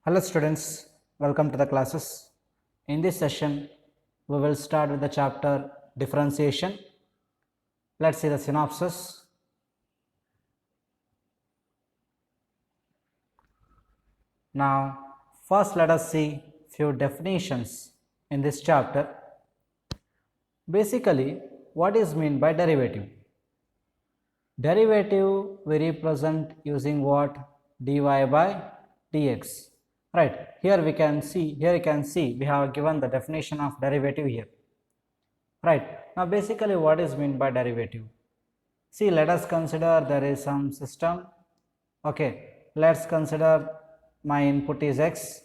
Hello students, welcome to the classes. In this session, we will start with the chapter differentiation. Let's see the synopsis. Now, first let us see few definitions in this chapter. Basically, what is meant by derivative? Derivative we represent using what? Dy by dx. Right, here you can see we have given the definition of derivative here. Right, now basically what is meant by derivative? See, let us consider there is some system. Okay, let's consider my input is x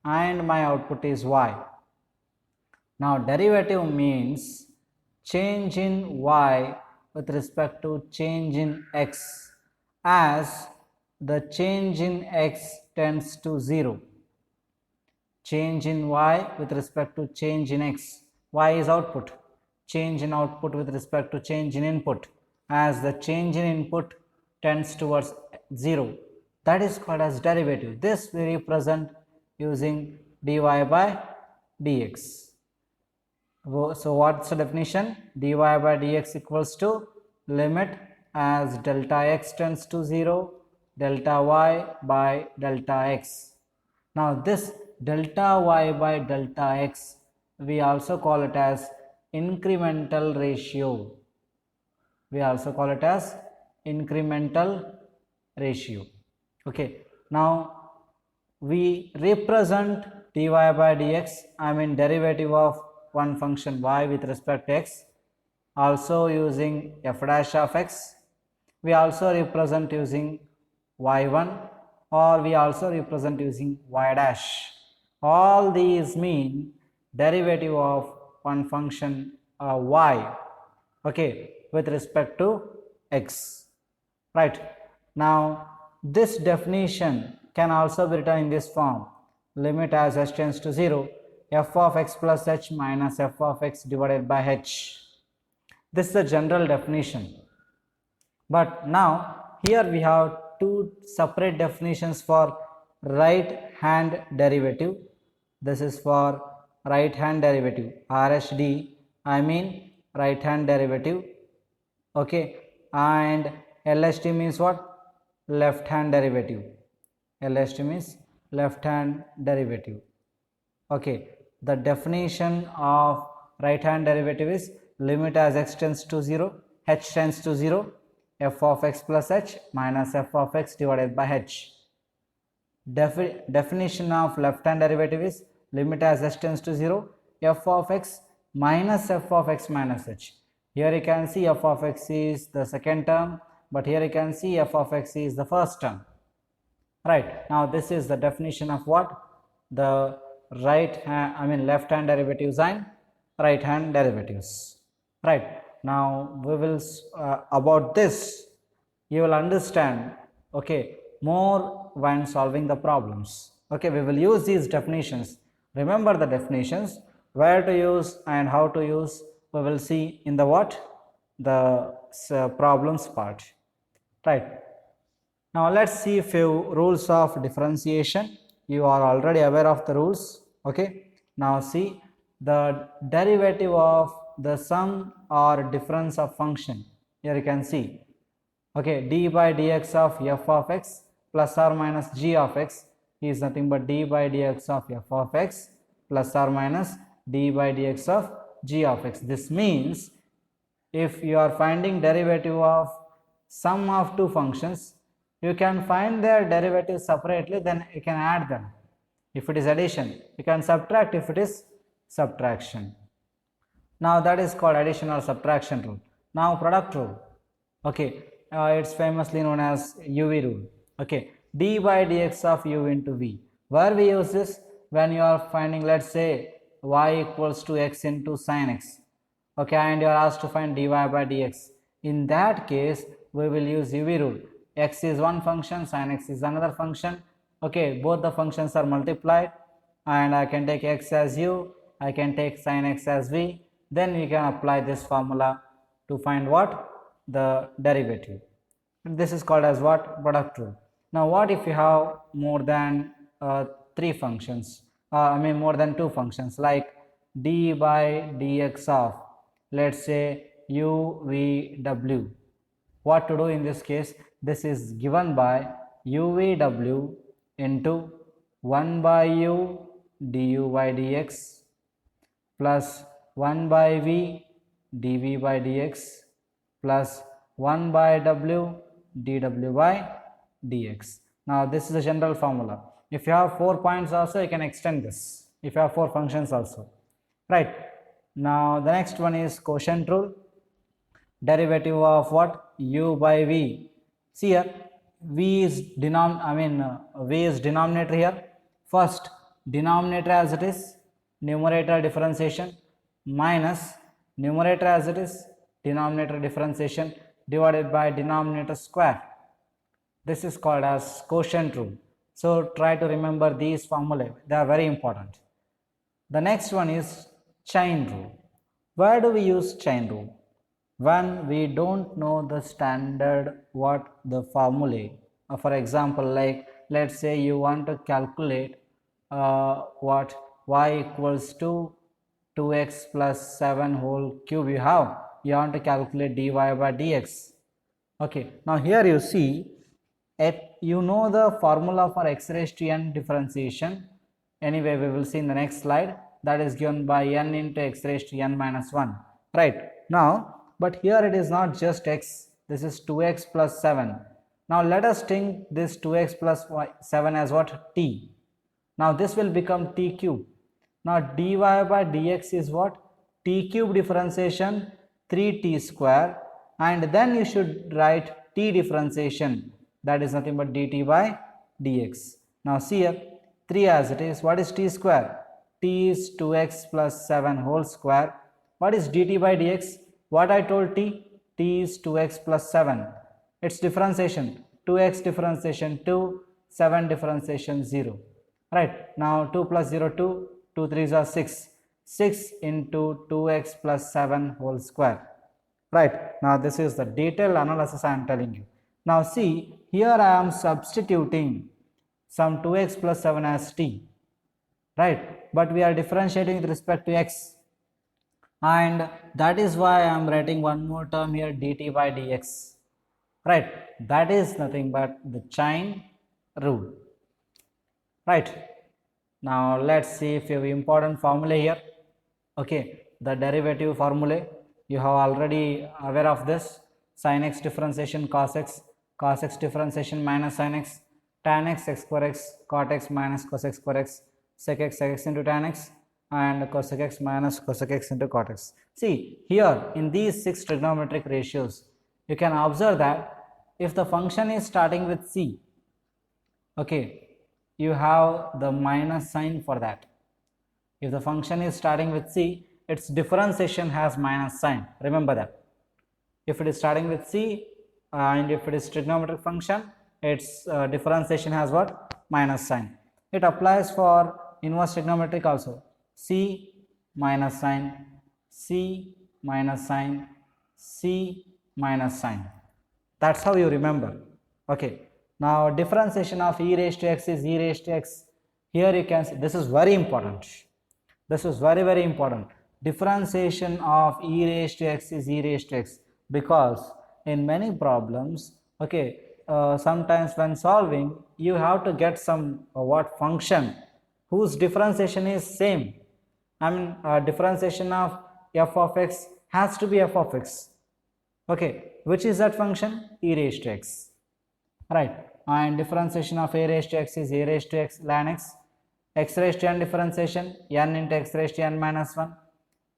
and my output is y. Now derivative means change in y with respect to change in x, as the change in x tends to 0. Change in y with respect to change in x. Y is output. Change in output with respect to change in input, as the change in input tends towards 0. That is called as derivative. This we represent using dy by dx. So what's the definition? Dy by dx equals to limit as delta x tends to 0, delta y by delta x. Now this delta y by delta x, we also call it as incremental ratio. We also call it as incremental ratio. Okay, now we represent dy by dx, I mean derivative of one function y with respect to x, also using f dash of x. We also represent using y1, or we also represent using y dash. All these mean derivative of one function y, okay, with respect to x. Right, now this definition can also be written in this form: limit as h tends to 0, f of x plus h minus f of x divided by h. This is the general definition. But now here we have two separate definitions for right hand derivative. This is for right hand derivative, RHD, I mean right hand derivative. Okay, and LHD means what? Left hand derivative. LHD means left hand derivative. Okay, the definition of right hand derivative is limit as x tends to 0, h tends to 0, f of x plus h minus f of x divided by h. Definition of left hand derivative is limit as h tends to 0, f of x minus f of x minus h. Here you can see f of x is the second term, but here you can see f of x is the first term. Right, now this is the definition of what? The left hand derivatives and right hand derivatives. Right, now we will about this you will understand, okay, more when solving the problems. Okay, we will use these definitions. Remember the definitions, where to use and how to use, we will see in the what? The problems part. Right, now let's see few rules of differentiation. You are already aware of the rules. Okay, now see the derivative of the sum or difference of function. Here you can see, okay, d by dx of f of x plus or minus g of x is nothing but d by dx of f of x plus or minus d by dx of g of x. This means if you are finding derivative of sum of two functions, you can find their derivatives separately, then you can add them. If it is addition, you can subtract if it is subtraction. Now that is called addition or subtraction rule. Now product rule. Okay, it's famously known as UV rule. Okay, d by dx of u into v. Where we use this? When you are finding, let's say, y equals to x into sin x. Okay, and you are asked to find dy by dx. In that case, we will use UV rule. X is one function, sin x is another function. Okay, both the functions are multiplied, and I can take x as u, I can take sin x as v. Then we can apply this formula to find what? The derivative. This is called as what? Product rule. Now what if you have more than three functions, I mean more than two functions, like d by dx of, let's say, u, v, w. What to do in this case? This is given by u, v, w into 1 by u du by dx plus 1 by v dv by dx plus 1 by w dw by dx. Now this is a general formula. If you have 4 points also, you can extend this. If you have 4 functions also, right? Now the next one is quotient rule. Derivative of what? U by v. See here, v is denominator here. First, denominator as it is, numerator differentiation, minus numerator as it is, denominator differentiation, divided by denominator square. This is called as quotient rule. So try to remember these formulae, they are very important. The next one is chain rule. Where do we use chain rule? When we don't know the standard what the formulae. For example, like let's say you want to calculate what y equals to 2x plus 7 whole cube you want to calculate dy by dx. Okay, now here you see you know the formula for x raised to n differentiation. Anyway, we will see in the next slide, that is given by n into x raised to n minus 1, right? Now but here it is not just x, this is 2x plus 7. Now let us think this 2x plus 7 as what? T. Now this will become t cube. Now dy by dx is what? T cube differentiation 3t square, and then you should write t differentiation, that is nothing but dt by dx. Now see here, 3 as it is, what is t square? T is 2x plus 7 whole square. What is dt by dx? What I told t? T is 2x plus 7. Its differentiation, 2x differentiation 2, 7 differentiation 0. Right, now 2 plus 0, 2, 2 3s are 6. 6 into 2x plus 7 whole square. Right, now this is the detailed analysis I am telling you. Now see, here I am substituting some 2x plus 7 as t. Right, but we are differentiating with respect to x. And that is why I am writing one more term here, dt by dx, right? That is nothing but the chain rule, right? Now let's see if you have important formula here. Okay, the derivative formula, you have already aware of this. Sin x differentiation cos x differentiation minus sin x, tan x x square x, cot x minus cos x square x, sec x into tan x, and cosec x minus cosec x into cot x. See here in these 6 trigonometric ratios, you can observe that if the function is starting with c, okay, you have the minus sign for that. If the function is starting with c, its differentiation has minus sign, remember that. If it is starting with c and if it is trigonometric function, its differentiation has what? Minus sign. It applies for inverse trigonometric also. C minus sign, C minus sign, C minus sign. That's how you remember. Okay. Now differentiation of e raised to x is e raised to x. Here you can see, this is very important. This is very important. Differentiation of e raised to x is e raised to x, because in many problems, okay, sometimes when solving, you have to get some what function whose differentiation is same. I mean differentiation of f of x has to be f of x. Okay, which is that function? E raised to x, right? And differentiation of a raised to x is a raised to x ln x raised to n differentiation n into x raised to n minus 1,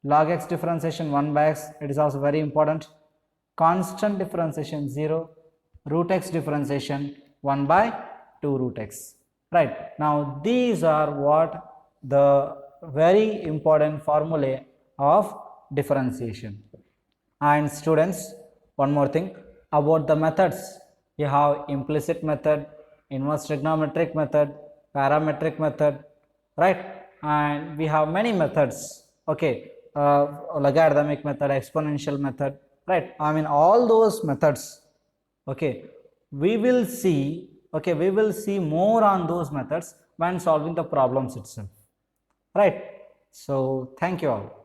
log x differentiation 1 by x, it is also very important, constant differentiation 0, root x differentiation 1 by 2 root x, right? Now these are what the very important formulae of differentiation. And students, one more thing about the methods. You have implicit method, inverse trigonometric method, parametric method, right? And we have many methods, okay, logarithmic method, exponential method, right? I mean all those methods, okay, we will see, okay, we will see more on those methods when solving the problems itself. Right. So thank you all.